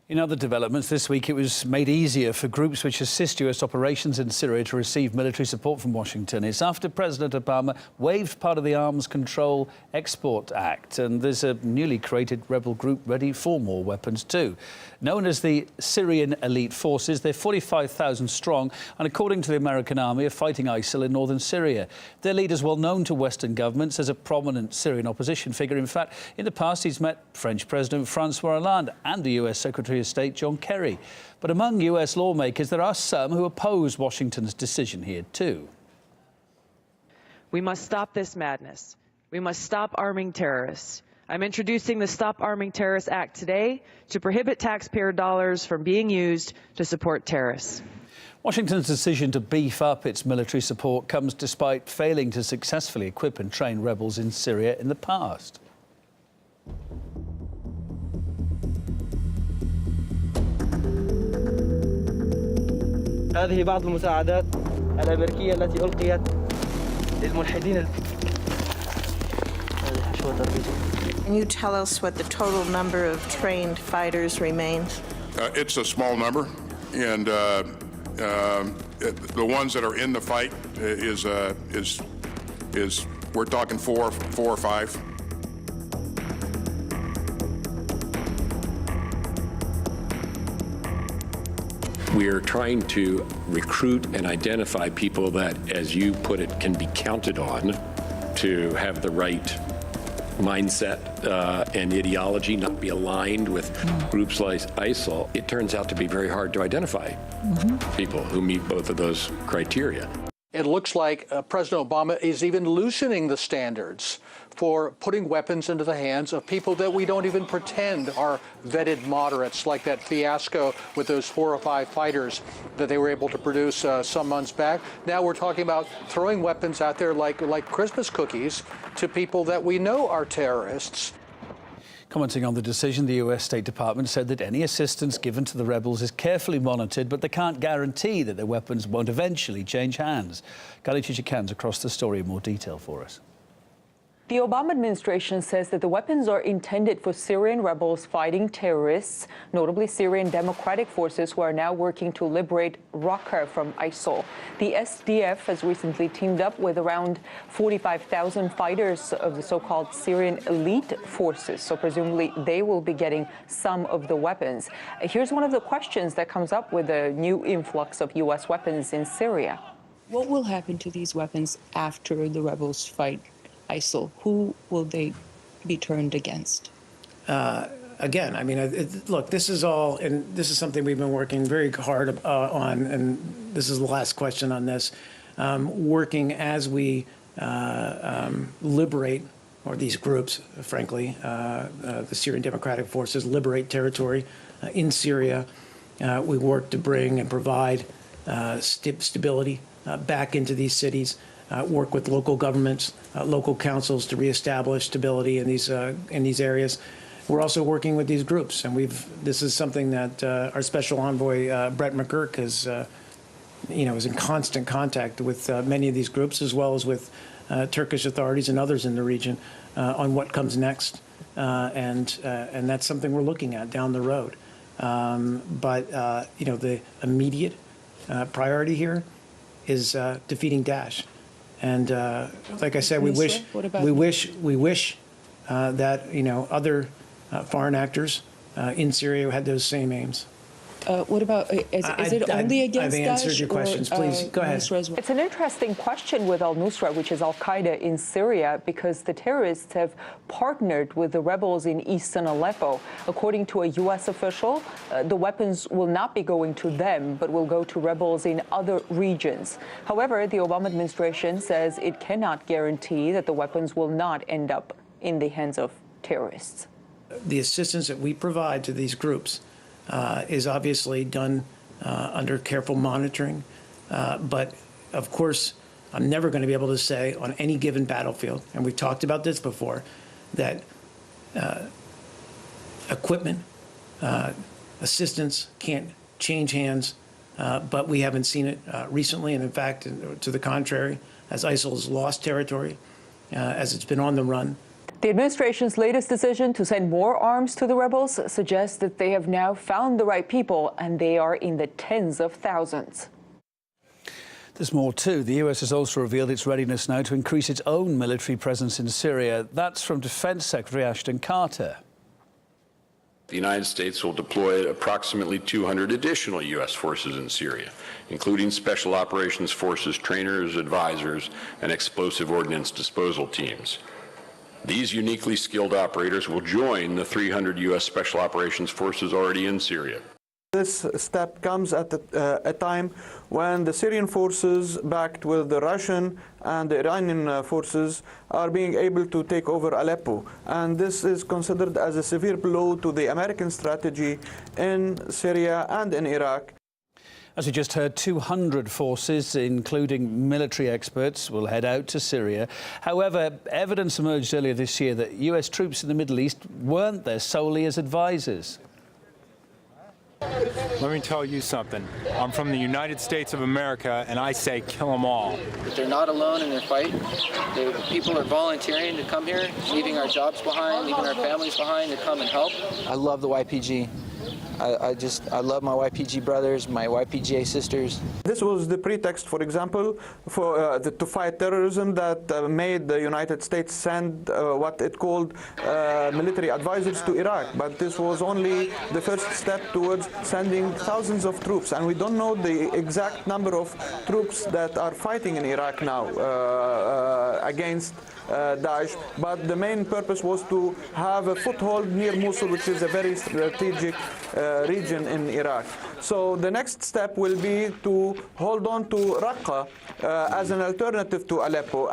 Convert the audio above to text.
In other developments this week, it was made easier for groups which assist US operations in Syria to receive military support from Washington. It's after President Obama waived part of the Arms Control Export Act, and there's a newly created rebel group ready for more weapons too. Known as the Syrian Elite Forces, they're 45,000 strong, and according to the American army, are fighting ISIL in northern Syria. Their leader is well known to Western governments as a prominent Syrian opposition figure. In fact, in the past, he's met French President Francois Hollande and the US Secretary of State John Kerry. But among US lawmakers, there are some who oppose Washington's decision here too. We must stop this madness. We must stop arming terrorists. I'm introducing the Stop Arming Terrorists Act today to prohibit taxpayer dollars from being used to support terrorists. Washington's decision to beef up its military support comes despite failing to successfully equip and train rebels in Syria in the past. هذه بعض المساعدات الأمريكية التي ألقيت للملحدين. Can you tell us what the total number of trained fighters remains? It's a small number, and the ones that are in the fight is we're talking four or five. We are trying to recruit and identify people that, as you put it, can be counted on to have the right mindset and ideology, not be aligned with groups like ISIL. It turns out to be very hard to identify people who meet both of those criteria. It looks like President Obama is even loosening the standards for putting weapons into the hands of people that we don't even pretend are vetted moderates, like that fiasco with those 4 or 5 fighters that they were able to produce some months back. Now we're talking about throwing weapons out there like Christmas cookies to people that we know are terrorists. Commenting on the decision, the US State Department said that any assistance given to the rebels is carefully monitored, but they can't guarantee that their weapons won't eventually change hands. Kali Chichikan's across the story in more detail for us. The Obama administration says that the weapons are intended for Syrian rebels fighting terrorists, notably Syrian Democratic Forces, who are now working to liberate Raqqa from ISIL. The SDF has recently teamed up with around 45,000 fighters of the so-called Syrian Elite Forces, so presumably they will be getting some of the weapons. Here's one of the questions that comes up with the new influx of U.S. weapons in Syria. What will happen to these weapons after the rebels fight ISIL? Who will they be turned against? Again, I mean, look, this is all, and this is something we've been working very hard on, and this is the last question on this, working as we liberate, or these groups, frankly, the Syrian Democratic Forces liberate territory in Syria. We work to bring and provide stability back into these cities. Work with local governments, local councils to reestablish stability in these areas. We're also working with these groups, and this is something that our special envoy Brett McGurk is in constant contact with many of these groups, as well as with Turkish authorities and others in the region on what comes next, and that's something we're looking at down the road. But the immediate priority here is defeating Daesh. And like I said, we wish that other foreign actors in Syria had those same aims. What about, is it only against Daesh? I've answered your questions. Please, go ahead. It's an interesting question with al-Nusra, which is al-Qaeda in Syria, because the terrorists have partnered with the rebels in eastern Aleppo. According to a U.S. official, the weapons will not be going to them, but will go to rebels in other regions. However, the Obama administration says it cannot guarantee that the weapons will not end up in the hands of terrorists. The assistance that we provide to these groups is obviously done under careful monitoring. But, of course, I'm never going to be able to say on any given battlefield, and we've talked about this before, that equipment, assistance can't change hands, but we haven't seen it recently. And, in fact, to the contrary, as ISIL has lost territory, as it's been on the run, The administration's latest decision to send more arms to the rebels suggests that they have now found the right people, and they are in the tens of thousands. There's more too. The US has also revealed its readiness now to increase its own military presence in Syria. That's from Defense Secretary Ashton Carter. The United States will deploy approximately 200 additional U.S. forces in Syria, including Special Operations Forces trainers, advisors, and explosive ordnance disposal teams. These uniquely skilled operators will join the 300 U.S. Special Operations Forces already in Syria. This step comes at a time when the Syrian forces, backed with the Russian and the Iranian forces, are being able to take over Aleppo. And this is considered as a severe blow to the American strategy in Syria and in Iraq. As we just heard, 200 forces, including military experts, will head out to Syria. However, evidence emerged earlier this year that US troops in the Middle East weren't there solely as advisors. Let me tell you something. I'm from the United States of America, and I say kill them all. They're not alone in their fight. People are volunteering to come here, leaving our jobs behind, leaving our families behind to come and help. I love the YPG. I love my YPG brothers, my YPGA sisters. This was the pretext, for example, for to fight terrorism that made the United States send what it called military advisors to Iraq. But this was only the first step towards sending thousands of troops. And we don't know the exact number of troops that are fighting in Iraq now against Daesh. But the main purpose was to have a foothold near Mosul, which is a very strategic region in Iraq. So the next step will be to hold on to Raqqa as an alternative to Aleppo.